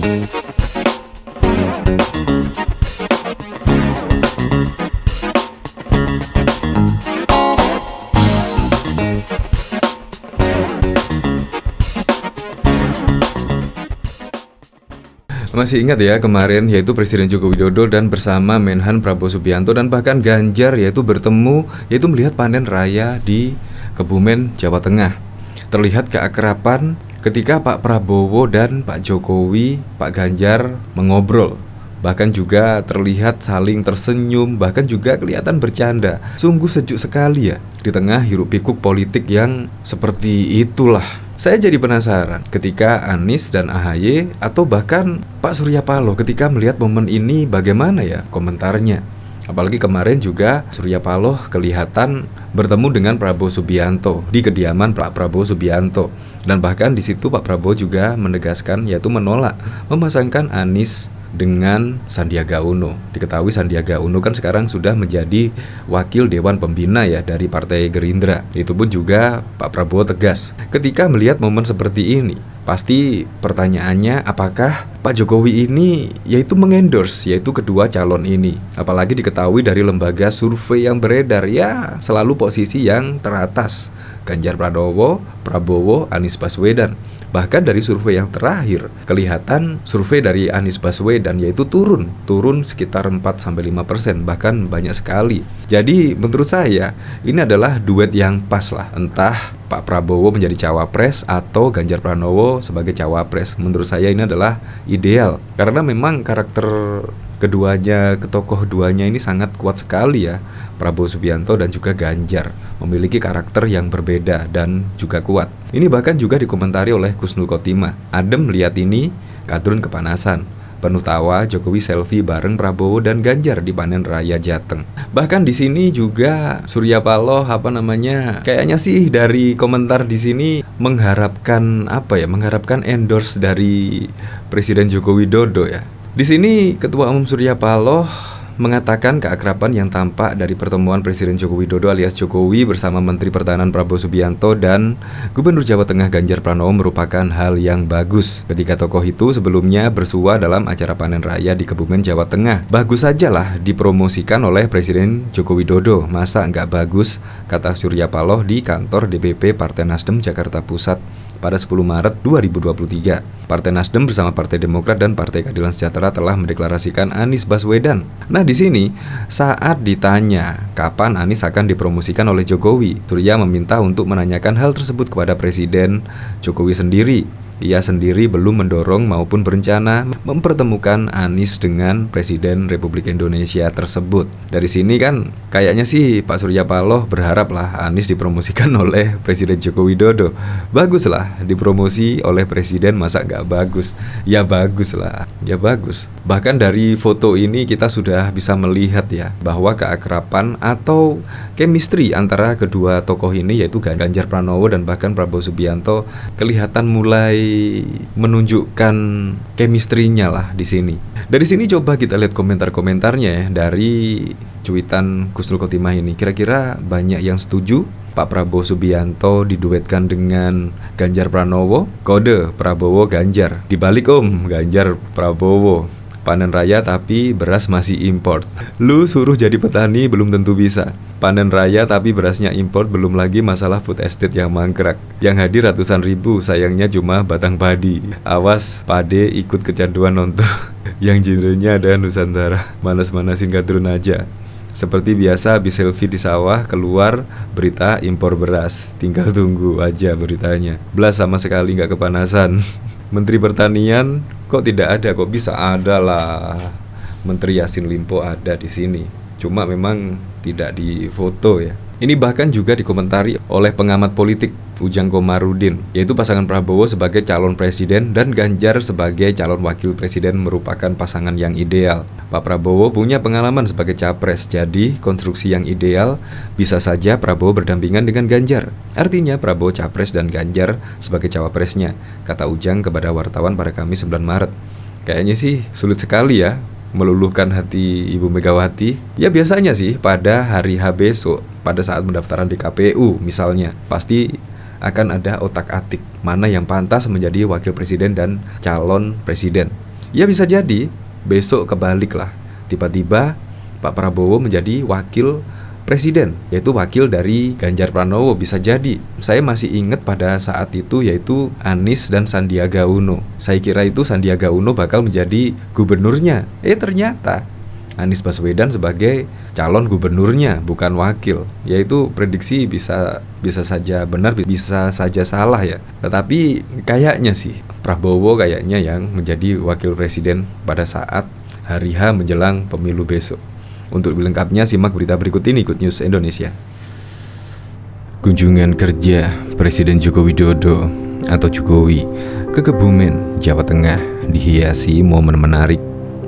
Masih ingat ya kemarin, yaitu Presiden Joko Widodo dan bersama Menhan Prabowo Subianto dan bahkan Ganjar yaitu bertemu, yaitu melihat panen raya di Kebumen, Jawa Tengah. Terlihat keakraban ketika Pak Prabowo dan Pak Jokowi, Pak Ganjar mengobrol. Bahkan juga terlihat saling tersenyum, bahkan juga kelihatan bercanda. Sungguh sejuk sekali ya, di tengah hiruk-pikuk politik yang seperti itulah. Saya jadi penasaran ketika Anies dan AHY atau bahkan Pak Surya Paloh ketika melihat momen ini bagaimana ya komentarnya. Apalagi kemarin juga Surya Paloh kelihatan bertemu dengan Prabowo Subianto di kediaman Pak Prabowo Subianto. Dan bahkan di situ Pak Prabowo juga menegaskan, yaitu menolak memasangkan Anies dengan Sandiaga Uno. Diketahui Sandiaga Uno kan sekarang sudah menjadi wakil Dewan Pembina ya dari Partai Gerindra. Itu pun juga Pak Prabowo tegas. Ketika melihat momen seperti ini, pasti pertanyaannya apakah Pak Jokowi ini yaitu mengendorse yaitu kedua calon ini. Apalagi diketahui dari lembaga survei yang beredar ya selalu posisi yang teratas. Ganjar Pranowo, Prabowo, Anies Baswedan. Bahkan dari survei yang terakhir kelihatan survei dari Anies Baswedan yaitu turun sekitar 4-5%, bahkan banyak sekali. Jadi menurut saya ini adalah duet yang pas lah. Entah Pak Prabowo menjadi cawapres atau Ganjar Pranowo sebagai cawapres. Menurut saya ini adalah ideal karena memang karakter keduanya, tokoh duanya ini sangat kuat sekali ya. Prabowo Subianto dan juga Ganjar memiliki karakter yang berbeda dan juga kuat. Ini bahkan juga dikomentari oleh Kusnul Khotimah. Adem lihat ini, kadrun kepanasan. Penuh tawa, Jokowi selfie bareng Prabowo dan Ganjar di panen raya Jateng. Bahkan di sini juga Surya Paloh kayaknya sih dari komentar di sini mengharapkan mengharapkan endorse dari Presiden Joko Widodo ya. Di sini Ketua Umum Surya Paloh mengatakan keakraban yang tampak dari pertemuan Presiden Joko Widodo alias Jokowi bersama Menteri Pertahanan Prabowo Subianto dan Gubernur Jawa Tengah Ganjar Pranowo merupakan hal yang bagus. Ketika tokoh itu sebelumnya bersua dalam acara panen raya di Kebumen, Jawa Tengah. Bagus sajalah dipromosikan oleh Presiden Joko Widodo. Masa nggak bagus, kata Surya Paloh di kantor DPP Partai Nasdem Jakarta Pusat pada 10 Maret 2023. Partai Nasdem bersama Partai Demokrat dan Partai Keadilan Sejahtera telah mendeklarasikan Anies Baswedan. Nah di sini saat ditanya kapan Anies akan dipromosikan oleh Jokowi, Surya meminta untuk menanyakan hal tersebut kepada Presiden Jokowi sendiri. Ia sendiri belum mendorong maupun berencana mempertemukan Anies dengan Presiden Republik Indonesia tersebut. Dari sini kan kayaknya sih Pak Surya Paloh berharap lah Anies dipromosikan oleh Presiden Joko Widodo. Bagus lah dipromosi oleh Presiden, masa nggak bagus? Ya bagus lah, ya bagus. Bahkan dari foto ini kita sudah bisa melihat ya bahwa keakraban atau chemistry antara kedua tokoh ini yaitu Ganjar Pranowo dan bahkan Prabowo Subianto kelihatan mulai menunjukkan chemistry-nya lah di sini. Dari sini coba kita lihat komentar-komentarnya ya dari cuitan Kusnul Khotimah ini. Kira-kira banyak yang setuju Pak Prabowo Subianto diduetkan dengan Ganjar Pranowo. Kode Prabowo Ganjar. Dibalik Ganjar Prabowo. Panen raya tapi beras masih import. Lu suruh jadi petani belum tentu bisa. Panen raya tapi berasnya import, belum lagi masalah food estate yang mangkrak. Yang hadir ratusan ribu, sayangnya cuma batang padi. Awas pade ikut kecanduan nonton yang genrenya ada Nusantara. Manas-manasin kadrun aja. Seperti biasa habis selfie di sawah keluar berita impor beras. Tinggal tunggu aja beritanya. Belas sama sekali gak kepanasan. Menteri Pertanian kok tidak ada, kok bisa ada lah. Menteri Yassin Limpo ada di sini. Cuma memang tidak difoto ya. Ini bahkan juga dikomentari oleh pengamat politik Ujang Komarudin, yaitu pasangan Prabowo sebagai calon presiden dan Ganjar sebagai calon wakil presiden merupakan pasangan yang ideal. Pak Prabowo punya pengalaman sebagai capres, jadi konstruksi yang ideal bisa saja Prabowo berdampingan dengan Ganjar. Artinya Prabowo capres dan Ganjar sebagai cawapresnya, kata Ujang kepada wartawan pada Kamis 9 Maret. Kayaknya sih sulit sekali ya meluluhkan hati Ibu Megawati. Ya biasanya sih pada hari H besok, pada saat pendaftaran di KPU misalnya, pasti akan ada otak-atik mana yang pantas menjadi wakil presiden dan calon presiden. Ya bisa jadi besok kebalik lah. Tiba-tiba Pak Prabowo menjadi wakil presiden, yaitu wakil dari Ganjar Pranowo, bisa jadi. Saya masih ingat pada saat itu yaitu Anies dan Sandiaga Uno. Saya kira itu Sandiaga Uno bakal menjadi gubernurnya. Ternyata Anies Baswedan sebagai calon gubernurnya, bukan wakil. Yaitu prediksi bisa saja benar, bisa saja salah ya. Tetapi kayaknya sih Prabowo kayaknya yang menjadi wakil presiden pada saat hari H menjelang pemilu besok. Untuk lebih lengkapnya simak berita berikut ini, Good News Indonesia. Kunjungan kerja Presiden Joko Widodo atau Jokowi ke Kebumen, Jawa Tengah dihiasi momen menarik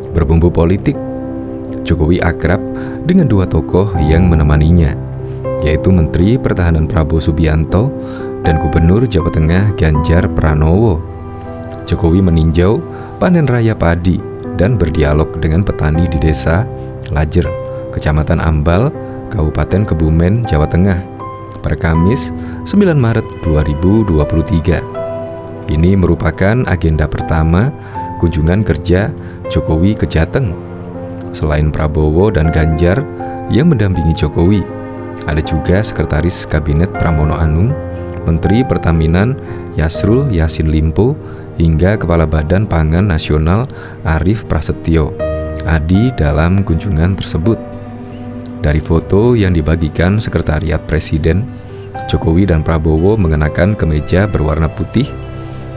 berbumbu politik. Jokowi akrab dengan dua tokoh yang menemaninya, yaitu Menteri Pertahanan Prabowo Subianto dan Gubernur Jawa Tengah Ganjar Pranowo. Jokowi meninjau panen raya padi dan berdialog dengan petani di desa Lajer, Kecamatan Ambal, Kabupaten Kebumen, Jawa Tengah, pada Kamis 9 Maret 2023. Ini merupakan agenda pertama kunjungan kerja Jokowi ke Jateng. Selain Prabowo dan Ganjar yang mendampingi Jokowi, ada juga Sekretaris Kabinet Pramono Anung, Menteri Pertaminan Yasrul Yassin Limpo, hingga Kepala Badan Pangan Nasional Arief Prasetyo Adi dalam kunjungan tersebut. Dari foto yang dibagikan Sekretariat Presiden, Jokowi dan Prabowo mengenakan kemeja berwarna putih,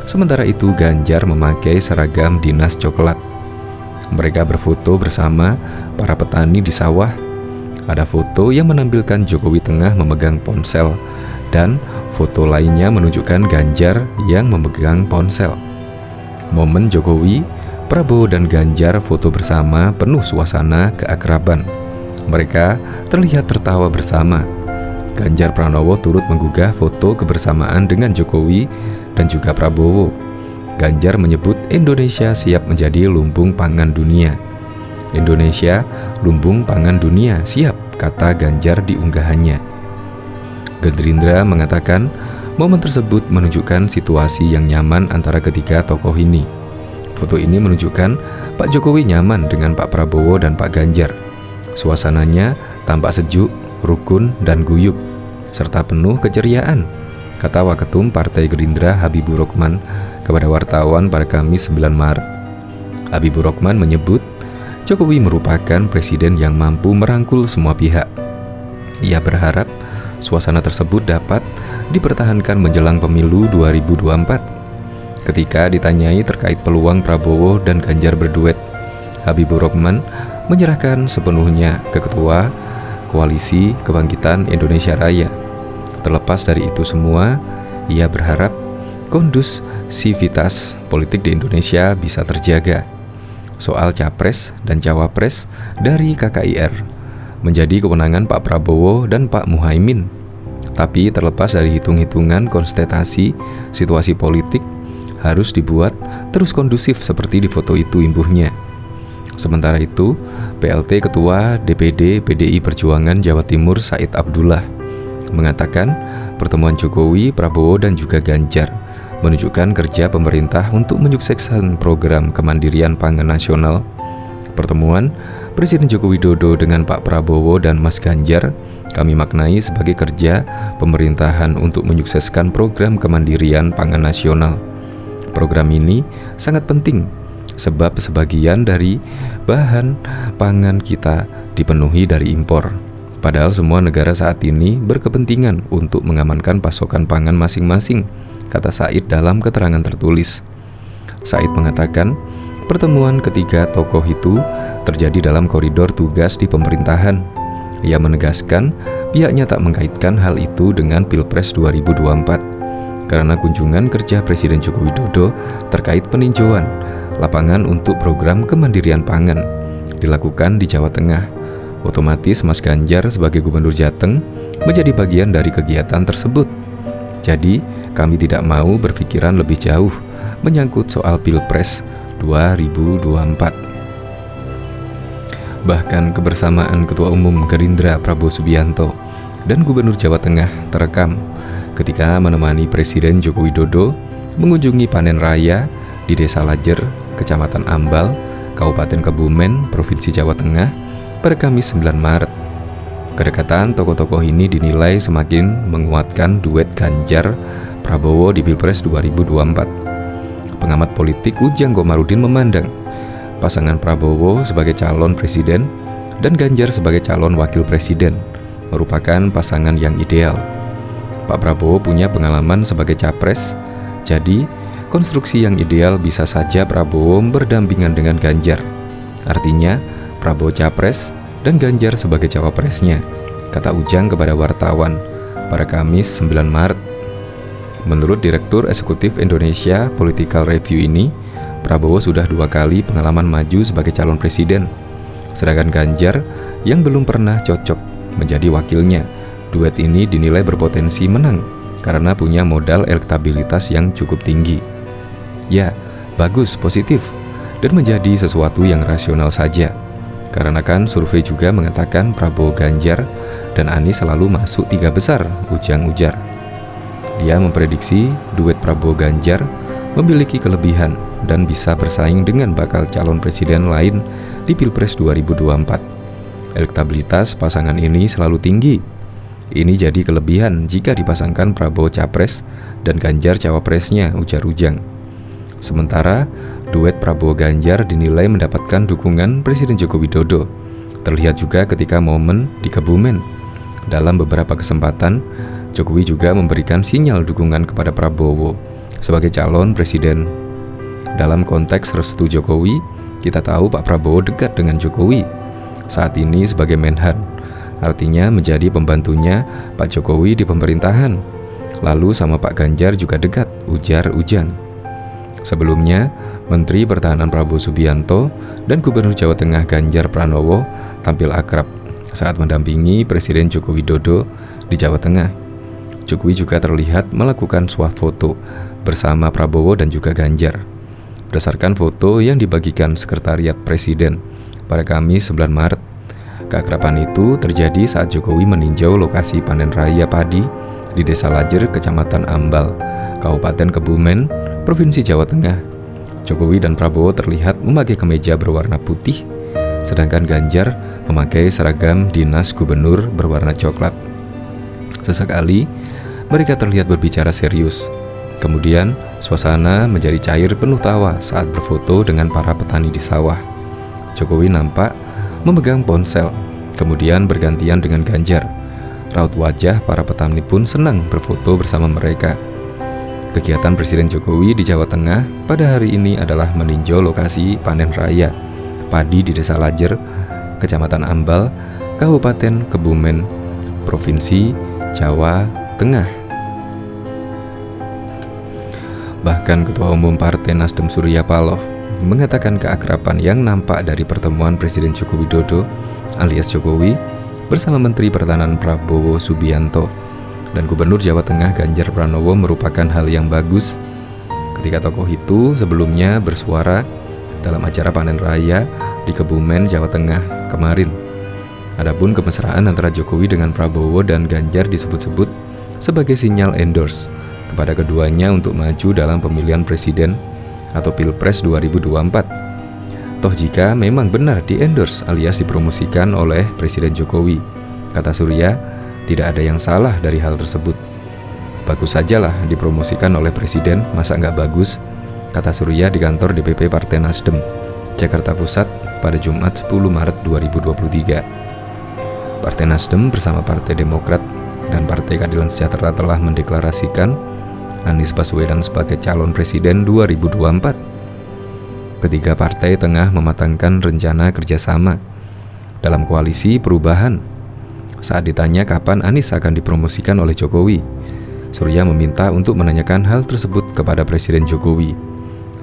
sementara itu Ganjar memakai seragam dinas coklat. Mereka berfoto bersama para petani di sawah. Ada foto yang menampilkan Jokowi tengah memegang ponsel, dan foto lainnya menunjukkan Ganjar yang memegang ponsel. Momen Jokowi, Prabowo dan Ganjar foto bersama penuh suasana keakraban. Mereka terlihat tertawa bersama. Ganjar Pranowo turut menggugah foto kebersamaan dengan Jokowi dan juga Prabowo. Ganjar menyebut Indonesia siap menjadi lumbung pangan dunia. Indonesia lumbung pangan dunia siap, kata Ganjar di unggahannya. Gerindra mengatakan momen tersebut menunjukkan situasi yang nyaman antara ketiga tokoh ini. Foto ini menunjukkan Pak Jokowi nyaman dengan Pak Prabowo dan Pak Ganjar. Suasananya tampak sejuk, rukun, dan guyup, serta penuh keceriaan, kata Waketum Partai Gerindra Habibur Rahman kepada wartawan pada Kamis 9 Maret. Habibur Rahman menyebut Jokowi merupakan presiden yang mampu merangkul semua pihak. Ia berharap suasana tersebut dapat dipertahankan menjelang pemilu 2024. Ketika ditanyai terkait peluang Prabowo dan Ganjar berduet, Habibur Rahman menyerahkan sepenuhnya ke Ketua Koalisi Kebangkitan Indonesia Raya. Terlepas dari itu semua, ia berharap kondusivitas politik di Indonesia bisa terjaga. Soal Capres dan Cawapres dari KKIR menjadi kewenangan Pak Prabowo dan Pak Muhaimin. Tapi terlepas dari hitung-hitungan konstelasi situasi politik, harus dibuat terus kondusif seperti di foto itu, imbuhnya. Sementara itu, PLT Ketua DPD PDI Perjuangan Jawa Timur Said Abdullah mengatakan pertemuan Jokowi, Prabowo, dan juga Ganjar menunjukkan kerja pemerintah untuk menyukseskan program kemandirian pangan nasional. Pertemuan Presiden Joko Widodo dengan Pak Prabowo dan Mas Ganjar kami maknai sebagai kerja pemerintahan untuk menyukseskan program kemandirian pangan nasional. Program ini sangat penting sebab sebagian dari bahan pangan kita dipenuhi dari impor. Padahal semua negara saat ini berkepentingan untuk mengamankan pasokan pangan masing-masing, kata Said dalam keterangan tertulis. Said mengatakan pertemuan ketiga tokoh itu terjadi dalam koridor tugas di pemerintahan. Ia menegaskan pihaknya tak mengkaitkan hal itu dengan Pilpres 2024 karena kunjungan kerja Presiden Joko Widodo terkait peninjauan lapangan untuk program kemandirian pangan dilakukan di Jawa Tengah. Otomatis Mas Ganjar sebagai Gubernur Jateng menjadi bagian dari kegiatan tersebut. Jadi kami tidak mau berpikiran lebih jauh menyangkut soal Pilpres 2024. Bahkan kebersamaan Ketua Umum Gerindra Prabowo Subianto dan Gubernur Jawa Tengah terekam ketika menemani Presiden Joko Widodo mengunjungi panen raya di Desa Lajer, Kecamatan Ambal, Kabupaten Kebumen, Provinsi Jawa Tengah pada Kamis 9 Maret. Kedekatan tokoh-tokoh ini dinilai semakin menguatkan duet Ganjar Prabowo di Pilpres 2024. Pengamat politik Ujang Komarudin memandang pasangan Prabowo sebagai calon presiden dan Ganjar sebagai calon wakil presiden merupakan pasangan yang ideal. Pak Prabowo punya pengalaman sebagai capres, jadi konstruksi yang ideal bisa saja Prabowo berdampingan dengan Ganjar. Artinya, Prabowo capres dan Ganjar sebagai cawapresnya, kata Ujang kepada wartawan pada Kamis 9 Maret. Menurut Direktur Eksekutif Indonesia Political Review ini, Prabowo sudah 2 kali pengalaman maju sebagai calon presiden, sedangkan Ganjar yang belum pernah cocok menjadi wakilnya. Duet ini dinilai berpotensi menang karena punya modal elektabilitas yang cukup tinggi. Ya, bagus, positif, dan menjadi sesuatu yang rasional saja. Karena kan survei juga mengatakan Prabowo Ganjar dan Anies selalu masuk 3 besar, Ujang ujar. Dia memprediksi duet Prabowo Ganjar memiliki kelebihan dan bisa bersaing dengan bakal calon presiden lain di Pilpres 2024. Elektabilitas pasangan ini selalu tinggi. Ini jadi kelebihan jika dipasangkan Prabowo capres dan Ganjar cawapresnya, ujar Ujang. Sementara duet Prabowo Ganjar dinilai mendapatkan dukungan Presiden Joko Widodo. Terlihat juga ketika momen di Kebumen. Dalam beberapa kesempatan, Jokowi juga memberikan sinyal dukungan kepada Prabowo sebagai calon presiden. Dalam konteks restu Jokowi, kita tahu Pak Prabowo dekat dengan Jokowi saat ini sebagai Menhan, artinya menjadi pembantunya Pak Jokowi di pemerintahan. Lalu sama Pak Ganjar juga dekat, ujar Ujang. Sebelumnya, Menteri Pertahanan Prabowo Subianto dan Gubernur Jawa Tengah Ganjar Pranowo tampil akrab saat mendampingi Presiden Joko Widodo di Jawa Tengah. Jokowi juga terlihat melakukan swafoto bersama Prabowo dan juga Ganjar. Berdasarkan foto yang dibagikan Sekretariat Presiden pada Kamis 9 Maret, keakraban itu terjadi saat Jokowi meninjau lokasi panen raya padi di Desa Lajer, Kecamatan Ambal, Kabupaten Kebumen, Provinsi Jawa Tengah. Jokowi dan Prabowo terlihat memakai kemeja berwarna putih, sedangkan Ganjar memakai seragam dinas gubernur berwarna coklat. Sesekali, mereka terlihat berbicara serius. Kemudian, suasana menjadi cair penuh tawa saat berfoto dengan para petani di sawah. Jokowi nampak memegang ponsel, kemudian bergantian dengan Ganjar. Raut wajah para petani pun senang berfoto bersama mereka. Kegiatan Presiden Jokowi di Jawa Tengah pada hari ini adalah meninjau lokasi panen raya padi di Desa Lajer, Kecamatan Ambal, Kabupaten Kebumen, Provinsi Jawa Tengah. Bahkan Ketua Umum Partai Nasdem Surya Paloh mengatakan keakraban yang nampak dari pertemuan Presiden Joko Widodo alias Jokowi bersama Menteri Pertahanan Prabowo Subianto dan Gubernur Jawa Tengah Ganjar Pranowo merupakan hal yang bagus ketika tokoh itu sebelumnya bersuara dalam acara panen raya di Kebumen, Jawa Tengah kemarin. Adapun kemesraan antara Jokowi dengan Prabowo dan Ganjar disebut-sebut sebagai sinyal endorse kepada keduanya untuk maju dalam pemilihan presiden atau Pilpres 2024. Toh jika memang benar di-endorse alias dipromosikan oleh Presiden Jokowi, kata Surya, tidak ada yang salah dari hal tersebut. Bagus sajalah dipromosikan oleh Presiden, masa nggak bagus, kata Surya di kantor DPP Partai Nasdem, Jakarta Pusat pada Jumat 10 Maret 2023. Partai Nasdem bersama Partai Demokrat dan Partai Keadilan Sejahtera telah mendeklarasikan Anies Baswedan sebagai calon presiden 2024. Ketiga partai tengah mematangkan rencana kerjasama dalam koalisi perubahan. Saat ditanya kapan Anies akan dipromosikan oleh Jokowi, Surya meminta untuk menanyakan hal tersebut kepada Presiden Jokowi.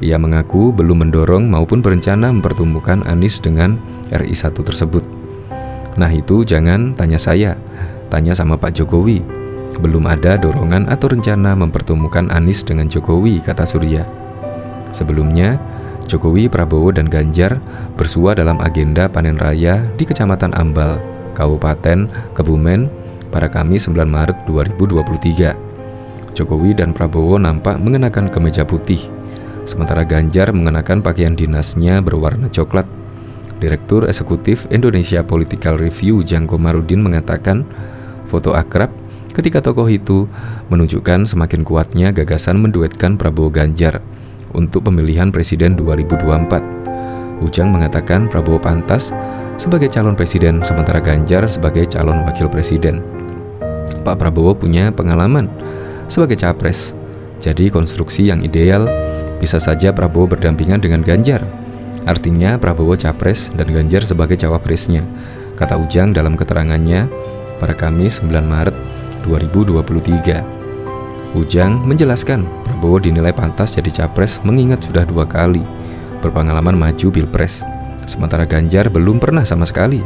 Ia mengaku belum mendorong maupun berencana mempertemukan Anies dengan RI 1 tersebut. Nah itu jangan tanya saya, tanya sama Pak Jokowi. Belum ada dorongan atau rencana mempertemukan Anies dengan Jokowi, kata Surya. Sebelumnya, Jokowi, Prabowo, dan Ganjar bersua dalam agenda panen raya di Kecamatan Ambal, Kabupaten Kebumen pada Kamis 9 Maret 2023. Jokowi dan Prabowo nampak mengenakan kemeja putih, sementara Ganjar mengenakan pakaian dinasnya berwarna coklat. Direktur Eksekutif Indonesia Political Review Ujang Komarudin mengatakan foto akrab ketika tokoh itu menunjukkan semakin kuatnya gagasan menduetkan Prabowo Ganjar untuk pemilihan presiden 2024. Ujang mengatakan Prabowo pantas sebagai calon presiden sementara Ganjar sebagai calon wakil presiden. Pak Prabowo punya pengalaman sebagai capres, jadi konstruksi yang ideal bisa saja Prabowo berdampingan dengan Ganjar. Artinya Prabowo capres dan Ganjar sebagai cawapresnya, kata Ujang dalam keterangannya pada Kamis 9 Maret 2023. Ujang menjelaskan Prabowo dinilai pantas jadi capres mengingat sudah 2 kali berpengalaman maju pilpres, sementara Ganjar belum pernah sama sekali.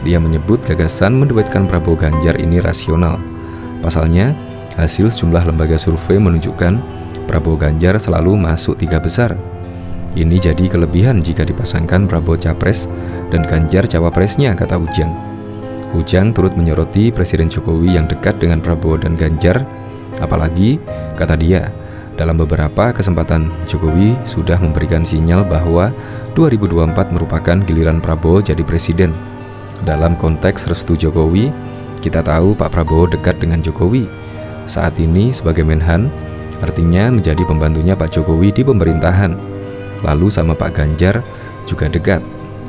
Dia menyebut gagasan menduetkan Prabowo Ganjar ini rasional. Pasalnya, hasil sejumlah lembaga survei menunjukkan Prabowo Ganjar selalu masuk 3 besar. Ini jadi kelebihan jika dipasangkan Prabowo capres dan Ganjar cawapresnya, kata Ujang. Ujang turut menyoroti Presiden Jokowi yang dekat dengan Prabowo dan Ganjar. Apalagi, kata dia, dalam beberapa kesempatan Jokowi sudah memberikan sinyal bahwa 2024 merupakan giliran Prabowo jadi presiden. Dalam konteks restu Jokowi, kita tahu Pak Prabowo dekat dengan Jokowi. Saat ini sebagai Menhan, artinya menjadi pembantunya Pak Jokowi di pemerintahan. Lalu sama Pak Ganjar juga dekat,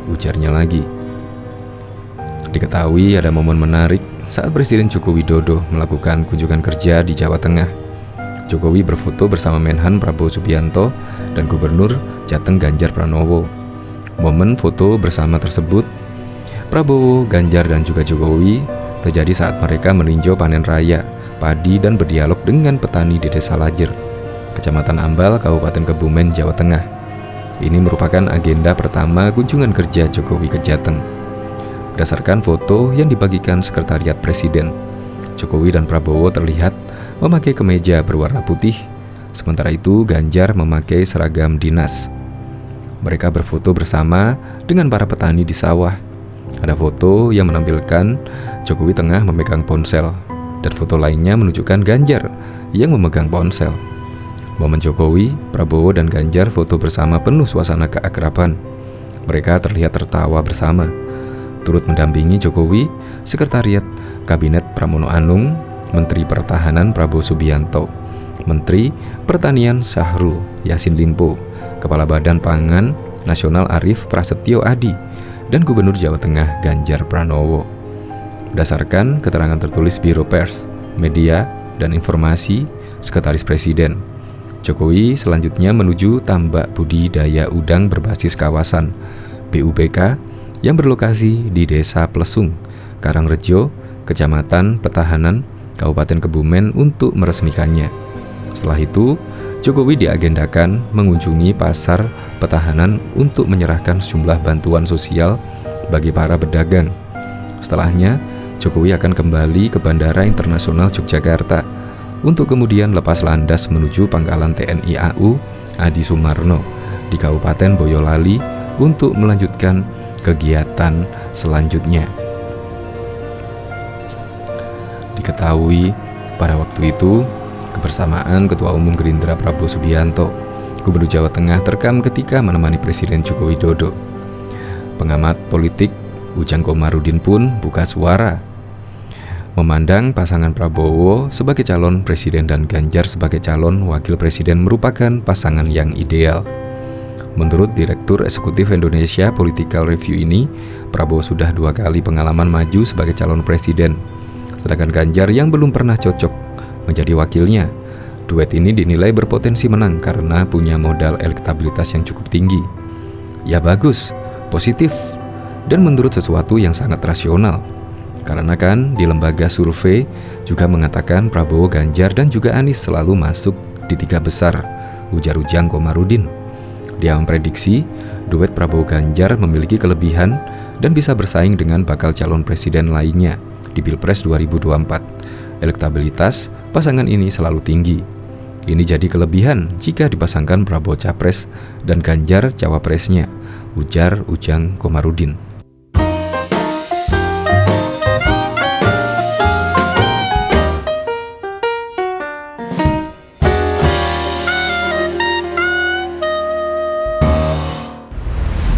ujarnya lagi. Diketahui ada momen menarik saat Presiden Joko Widodo melakukan kunjungan kerja di Jawa Tengah. Jokowi berfoto bersama Menhan Prabowo Subianto dan Gubernur Jateng Ganjar Pranowo. Momen foto bersama tersebut Prabowo, Ganjar, dan juga Jokowi terjadi saat mereka meninjau panen raya, padi, dan berdialog dengan petani di Desa Lajer, Kecamatan Ambal, Kabupaten Kebumen, Jawa Tengah. Ini merupakan agenda pertama kunjungan kerja Jokowi ke Jateng. Berdasarkan foto yang dibagikan Sekretariat Presiden, Jokowi dan Prabowo terlihat memakai kemeja berwarna putih, sementara itu Ganjar memakai seragam dinas. Mereka berfoto bersama dengan para petani di sawah. Ada foto yang menampilkan Jokowi tengah memegang ponsel, dan foto lainnya menunjukkan Ganjar yang memegang ponsel. Momen Jokowi, Prabowo, dan Ganjar foto bersama penuh suasana keakraban. Mereka terlihat tertawa bersama. Turut mendampingi Jokowi, Sekretariat Kabinet Pramono Anung, Menteri Pertahanan Prabowo Subianto, Menteri Pertanian Syahrul Yassin Limpo, Kepala Badan Pangan Nasional Arief Prasetyo Adi, dan Gubernur Jawa Tengah Ganjar Pranowo. Berdasarkan keterangan tertulis Biro Pers, Media, dan Informasi Sekretaris Presiden, Jokowi selanjutnya menuju tambak budidaya udang berbasis kawasan BUBK yang berlokasi di Desa Plesung, Karangrejo, Kecamatan Petahanan, Kabupaten Kebumen untuk meresmikannya. Setelah itu, Jokowi diagendakan mengunjungi pasar Petahanan untuk menyerahkan sejumlah bantuan sosial bagi para pedagang. Setelahnya, Jokowi akan kembali ke Bandara Internasional Yogyakarta untuk kemudian lepas landas menuju Pangkalan TNI AU Adi Sumarno di Kabupaten Boyolali untuk melanjutkan kegiatan selanjutnya. Diketahui pada waktu itu, kebersamaan Ketua Umum Gerindra Prabowo Subianto, Gubernur Jawa Tengah terekam ketika menemani Presiden Joko Widodo. Pengamat politik Ujang Komarudin pun buka suara, memandang pasangan Prabowo sebagai calon presiden dan Ganjar sebagai calon wakil presiden merupakan pasangan yang ideal. Menurut Direktur Eksekutif Indonesia Political Review ini, Prabowo sudah 2 kali pengalaman maju sebagai calon presiden, sedangkan Ganjar yang belum pernah cocok menjadi wakilnya. Duet ini dinilai berpotensi menang karena punya modal elektabilitas yang cukup tinggi. Ya bagus, positif, dan menurut sesuatu yang sangat rasional. Karena kan di lembaga survei juga mengatakan Prabowo, Ganjar, dan juga Anies selalu masuk di 3 besar, ujar Ujang Komarudin. Dia memprediksi duet Prabowo Ganjar memiliki kelebihan dan bisa bersaing dengan bakal calon presiden lainnya di Pilpres 2024. Elektabilitas pasangan ini selalu tinggi. Ini jadi kelebihan jika dipasangkan Prabowo capres dan Ganjar cawapresnya, ujar Ujang Komarudin.